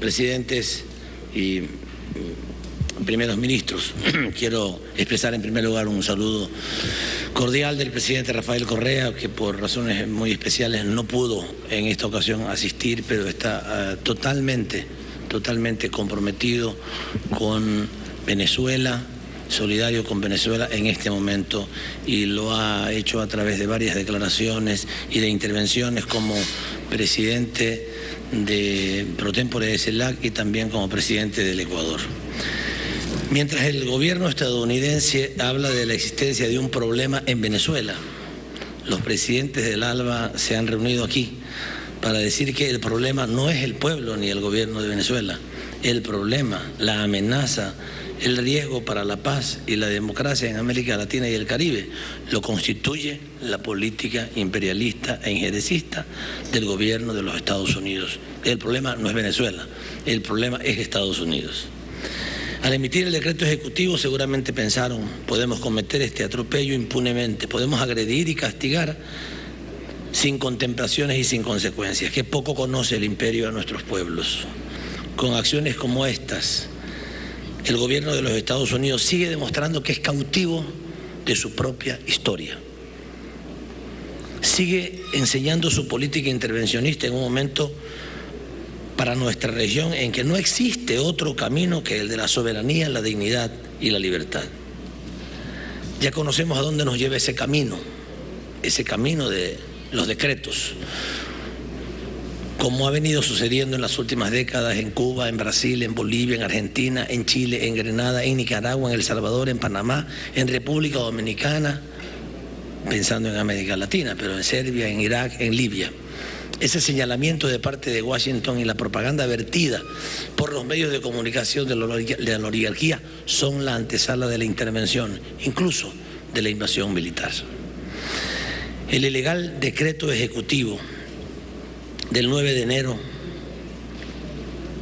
presidentes y primeros ministros. Quiero expresar en primer lugar un saludo cordial del presidente Rafael Correa, que por razones muy especiales no pudo en esta ocasión asistir, pero está totalmente comprometido con Venezuela, solidario con Venezuela en este momento, y lo ha hecho a través de varias declaraciones y de intervenciones como presidente pro tempore de CELAC y también como presidente del Ecuador. Mientras el gobierno estadounidense habla de la existencia de un problema en Venezuela, los presidentes del ALBA se han reunido aquí para decir que el problema no es el pueblo ni el gobierno de Venezuela. El problema, la amenaza, el riesgo para la paz y la democracia en América Latina y el Caribe lo constituye la política imperialista e injerencista del gobierno de los Estados Unidos. El problema no es Venezuela, el problema es Estados Unidos. Al emitir el decreto ejecutivo seguramente pensaron: podemos cometer este atropello impunemente, podemos agredir y castigar sin contemplaciones y sin consecuencias. Qué poco conoce el imperio a nuestros pueblos. Con acciones como estas, el gobierno de los Estados Unidos sigue demostrando que es cautivo de su propia historia. Sigue enseñando su política intervencionista en un momento para nuestra región en que no existe otro camino que el de la soberanía, la dignidad y la libertad. Ya conocemos a dónde nos lleva ese camino de los decretos, como ha venido sucediendo en las últimas décadas en Cuba, en Brasil, en Bolivia, en Argentina, en Chile, en Grenada, en Nicaragua, en El Salvador, en Panamá, en República Dominicana, pensando en América Latina, pero en Serbia, en Irak, en Libia. Ese señalamiento de parte de Washington y la propaganda vertida por los medios de comunicación de la oligarquía son la antesala de la intervención, incluso de la invasión militar. El ilegal decreto ejecutivo del 9 de enero,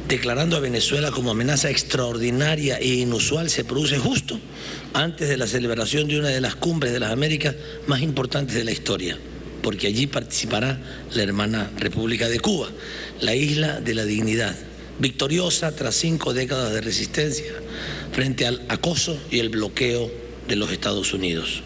declarando a Venezuela como amenaza extraordinaria e inusual, se produce justo antes de la celebración de una de las cumbres de las Américas más importantes de la historia, porque allí participará la hermana República de Cuba, la isla de la dignidad, victoriosa tras 5 décadas de resistencia frente al acoso y el bloqueo de los Estados Unidos.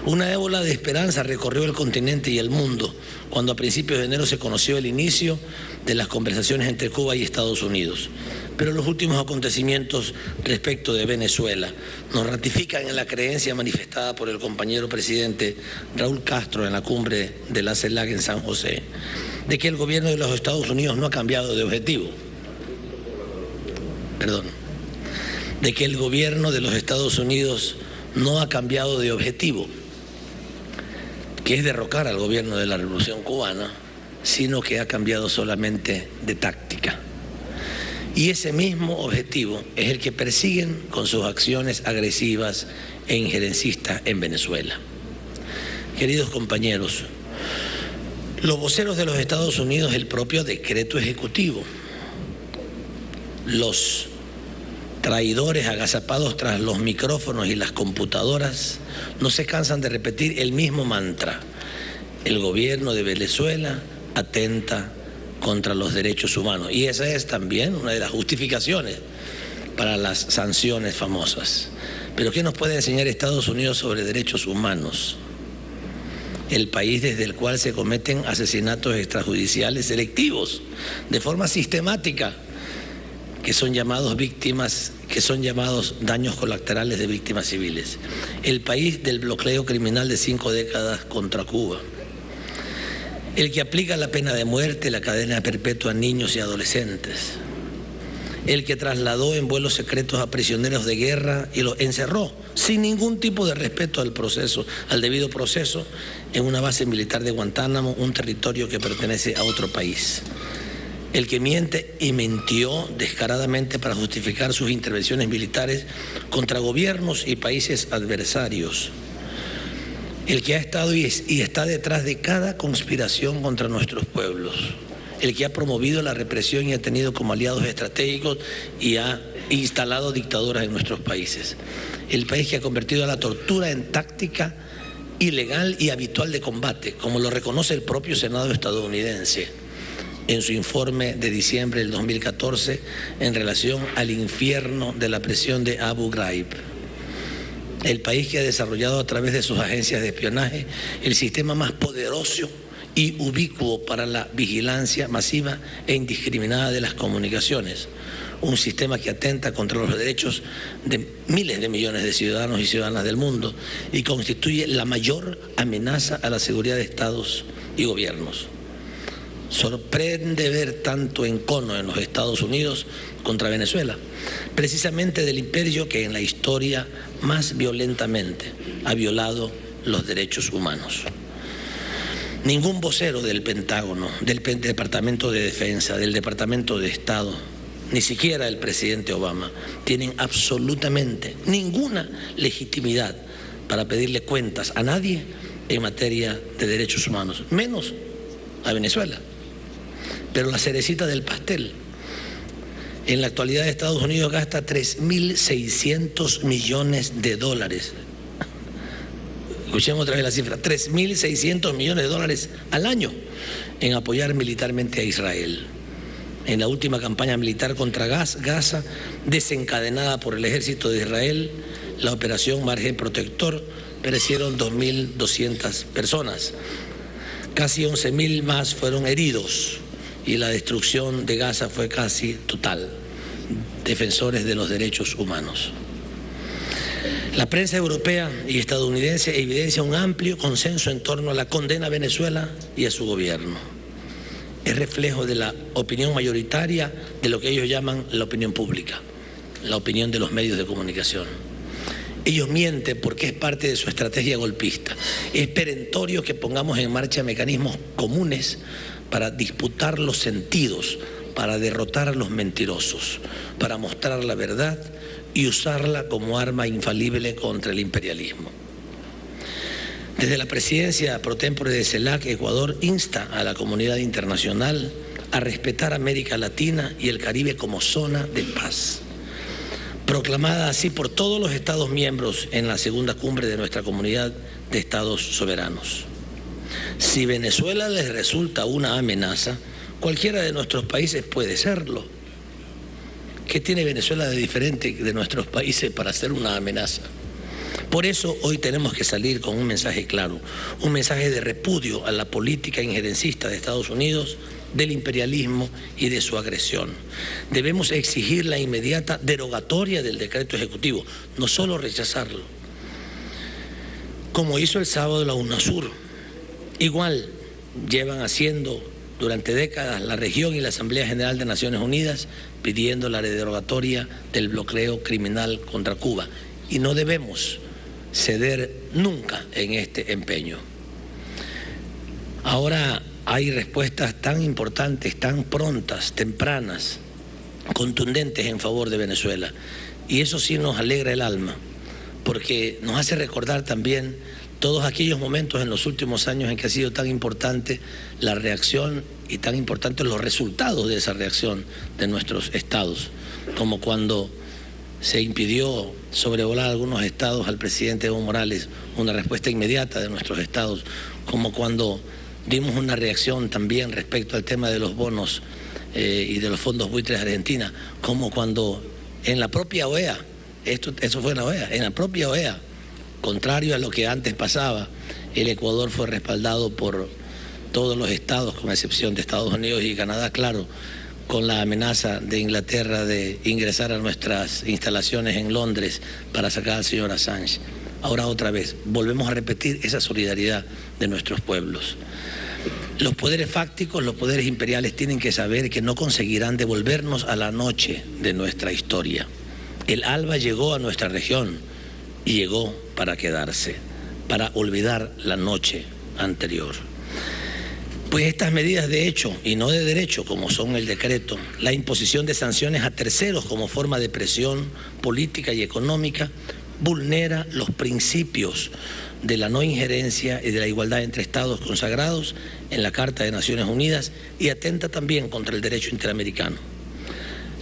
Una ébola de esperanza recorrió el continente y el mundo cuando a principios de enero se conoció el inicio de las conversaciones entre Cuba y Estados Unidos. Pero los últimos acontecimientos respecto de Venezuela nos ratifican en la creencia manifestada por el compañero presidente Raúl Castro en la cumbre de la CELAC en San José, de que el gobierno de los Estados Unidos no ha cambiado de objetivo. De que el gobierno de los Estados Unidos no ha cambiado de objetivo, que es derrocar al gobierno de la Revolución Cubana, sino que ha cambiado solamente de táctica. Y ese mismo objetivo es el que persiguen con sus acciones agresivas e injerencistas en Venezuela. Queridos compañeros, los voceros de los Estados Unidos, el propio decreto ejecutivo, los traidores agazapados tras los micrófonos y las computadoras, no se cansan de repetir el mismo mantra: el gobierno de Venezuela atenta contra los derechos humanos. Y esa es también una de las justificaciones para las sanciones famosas. Pero ¿qué nos puede enseñar Estados Unidos sobre derechos humanos? El país desde el cual se cometen asesinatos extrajudiciales selectivos de forma sistemática, que son llamados daños colaterales de víctimas civiles. El país del bloqueo criminal de 5 décadas contra Cuba. El que aplica la pena de muerte, la cadena perpetua a niños y adolescentes. El que trasladó en vuelos secretos a prisioneros de guerra y los encerró sin ningún tipo de respeto al debido proceso, en una base militar de Guantánamo, un territorio que pertenece a otro país. El que miente y mintió descaradamente para justificar sus intervenciones militares contra gobiernos y países adversarios. El que ha estado y está detrás de cada conspiración contra nuestros pueblos. El que ha promovido la represión y ha tenido como aliados estratégicos y ha instalado dictaduras en nuestros países. El país que ha convertido a la tortura en táctica ilegal y habitual de combate, como lo reconoce el propio Senado estadounidense. en su informe de diciembre del 2014 en relación al infierno de la prisión de Abu Ghraib. El país que ha desarrollado a través de sus agencias de espionaje el sistema más poderoso y ubicuo para la vigilancia masiva e indiscriminada de las comunicaciones. Un sistema que atenta contra los derechos de miles de millones de ciudadanos y ciudadanas del mundo y constituye la mayor amenaza a la seguridad de estados y gobiernos. Sorprende ver tanto encono en los Estados Unidos contra Venezuela, precisamente del imperio que en la historia más violentamente ha violado los derechos humanos. Ningún vocero del Pentágono, del Departamento de Defensa, del Departamento de Estado, ni siquiera el presidente Obama, tienen absolutamente ninguna legitimidad para pedirle cuentas a nadie en materia de derechos humanos, menos a Venezuela. Pero la cerecita del pastel, en la actualidad Estados Unidos gasta 3.600 millones de dólares. Escuchemos otra vez la cifra, 3.600 millones de dólares al año en apoyar militarmente a Israel. En la última campaña militar contra Gaza, desencadenada por el ejército de Israel, la operación Margen Protector, perecieron 2.200 personas. Casi 11.000 más fueron heridos y la destrucción de Gaza fue casi total. Defensores de los derechos humanos. La prensa europea y estadounidense evidencia un amplio consenso en torno a la condena a Venezuela y a su gobierno. Es reflejo de la opinión mayoritaria de lo que ellos llaman la opinión pública, la opinión de los medios de comunicación. Ellos mienten porque es parte de su estrategia golpista. Es perentorio que pongamos en marcha mecanismos comunes para disputar los sentidos, para derrotar a los mentirosos, para mostrar la verdad y usarla como arma infalible contra el imperialismo. Desde la presidencia pro tempore de CELAC, Ecuador insta a la comunidad internacional a respetar América Latina y el Caribe como zona de paz, proclamada así por todos los Estados miembros en la segunda cumbre de nuestra comunidad de Estados soberanos. Si Venezuela les resulta una amenaza, cualquiera de nuestros países puede serlo. ¿Qué tiene Venezuela de diferente de nuestros países para ser una amenaza? Por eso hoy tenemos que salir con un mensaje claro, un mensaje de repudio a la política injerencista de Estados Unidos, del imperialismo y de su agresión. Debemos exigir la inmediata derogatoria del decreto ejecutivo, no solo rechazarlo, como hizo el sábado la UNASUR. Igual llevan haciendo durante décadas la región y la Asamblea General de Naciones Unidas pidiendo la derogatoria del bloqueo criminal contra Cuba. Y no debemos ceder nunca en este empeño. Ahora hay respuestas tan importantes, tan prontas, tempranas, contundentes en favor de Venezuela. Y eso sí nos alegra el alma, porque nos hace recordar también todos aquellos momentos en los últimos años en que ha sido tan importante la reacción y tan importantes los resultados de esa reacción de nuestros estados, como cuando se impidió sobrevolar algunos estados al presidente Evo Morales, una respuesta inmediata de nuestros estados, como cuando dimos una reacción también respecto al tema de los bonos y de los fondos buitres de Argentina, como cuando en la propia OEA, eso fue en la OEA, en la propia OEA, contrario a lo que antes pasaba, el Ecuador fue respaldado por todos los estados, con excepción de Estados Unidos y Canadá, claro, con la amenaza de Inglaterra de ingresar a nuestras instalaciones en Londres para sacar al señor Assange. Ahora otra vez, volvemos a repetir esa solidaridad de nuestros pueblos. Los poderes fácticos, los poderes imperiales tienen que saber que no conseguirán devolvernos a la noche de nuestra historia. El alba llegó a nuestra región y llegó para quedarse, para olvidar la noche anterior. Pues estas medidas de hecho y no de derecho, como son el decreto, la imposición de sanciones a terceros como forma de presión política y económica, vulnera los principios de la no injerencia y de la igualdad entre estados consagrados en la Carta de Naciones Unidas y atenta también contra el derecho interamericano.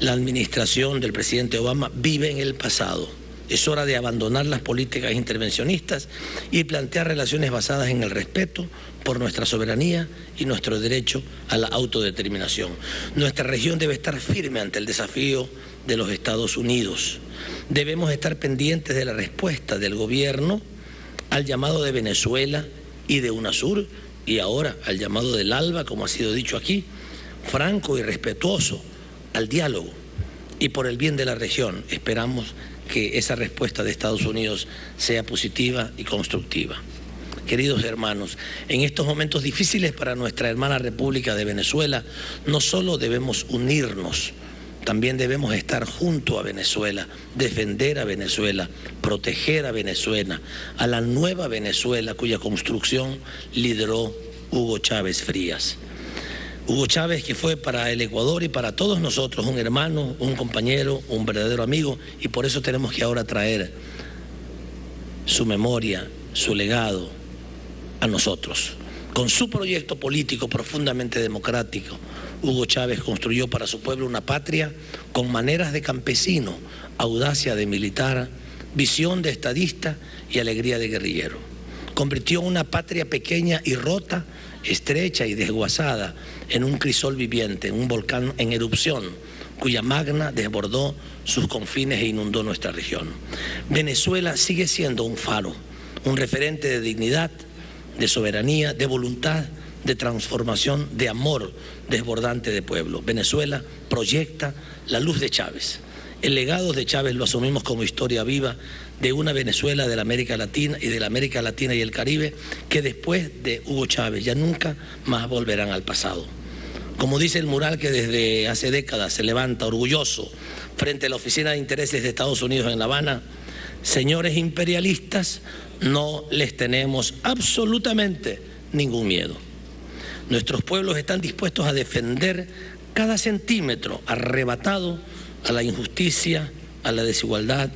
La administración del presidente Obama vive en el pasado Es hora de abandonar las políticas intervencionistas y plantear relaciones basadas en el respeto por nuestra soberanía y nuestro derecho a la autodeterminación. Nuestra región debe estar firme ante el desafío de los Estados Unidos. Debemos estar pendientes de la respuesta del gobierno al llamado de Venezuela y de UNASUR, y ahora al llamado del ALBA, como ha sido dicho aquí, franco y respetuoso al diálogo. Y por el bien de la región, esperamos que esa respuesta de Estados Unidos sea positiva y constructiva. Queridos hermanos, en estos momentos difíciles para nuestra hermana República de Venezuela, no solo debemos unirnos, también debemos estar junto a Venezuela, defender a Venezuela, proteger a Venezuela, a la nueva Venezuela cuya construcción lideró Hugo Chávez Frías. Hugo Chávez, que fue para el Ecuador y para todos nosotros un hermano, un compañero, un verdadero amigo, y por eso tenemos que ahora traer su memoria, su legado a nosotros. Con su proyecto político profundamente democrático, Hugo Chávez construyó para su pueblo una patria con maneras de campesino, audacia de militar, visión de estadista y alegría de guerrillero. Convirtió una patria pequeña y rota, estrecha y desguazada, en un crisol viviente, un volcán en erupción, cuya magna desbordó sus confines e inundó nuestra región. Venezuela sigue siendo un faro, un referente de dignidad, de soberanía, de voluntad, de transformación, de amor desbordante de pueblo. Venezuela proyecta la luz de Chávez. El legado de Chávez lo asumimos como historia viva de una Venezuela de la América Latina y el Caribe que después de Hugo Chávez ya nunca más volverán al pasado. Como dice el mural que desde hace décadas se levanta orgulloso frente a la Oficina de Intereses de Estados Unidos en La Habana, señores imperialistas, no les tenemos absolutamente ningún miedo. Nuestros pueblos están dispuestos a defender cada centímetro arrebatado a la injusticia, a la desigualdad,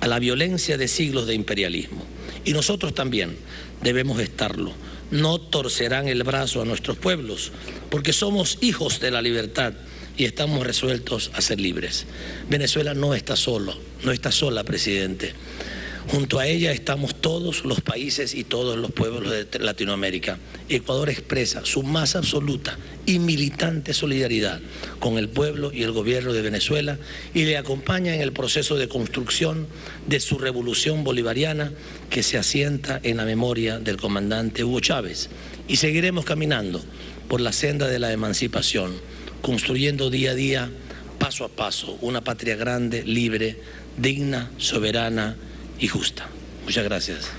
a la violencia de siglos de imperialismo. Y nosotros también debemos estarlo. No torcerán el brazo a nuestros pueblos, porque somos hijos de la libertad y estamos resueltos a ser libres. Venezuela no está sola, presidente. Junto a ella estamos todos los países y todos los pueblos de Latinoamérica. Ecuador expresa su más absoluta y militante solidaridad con el pueblo y el gobierno de Venezuela y le acompaña en el proceso de construcción de su revolución bolivariana que se asienta en la memoria del comandante Hugo Chávez. Y seguiremos caminando por la senda de la emancipación, construyendo día a día, paso a paso, una patria grande, libre, digna, soberana y justa. Muchas gracias.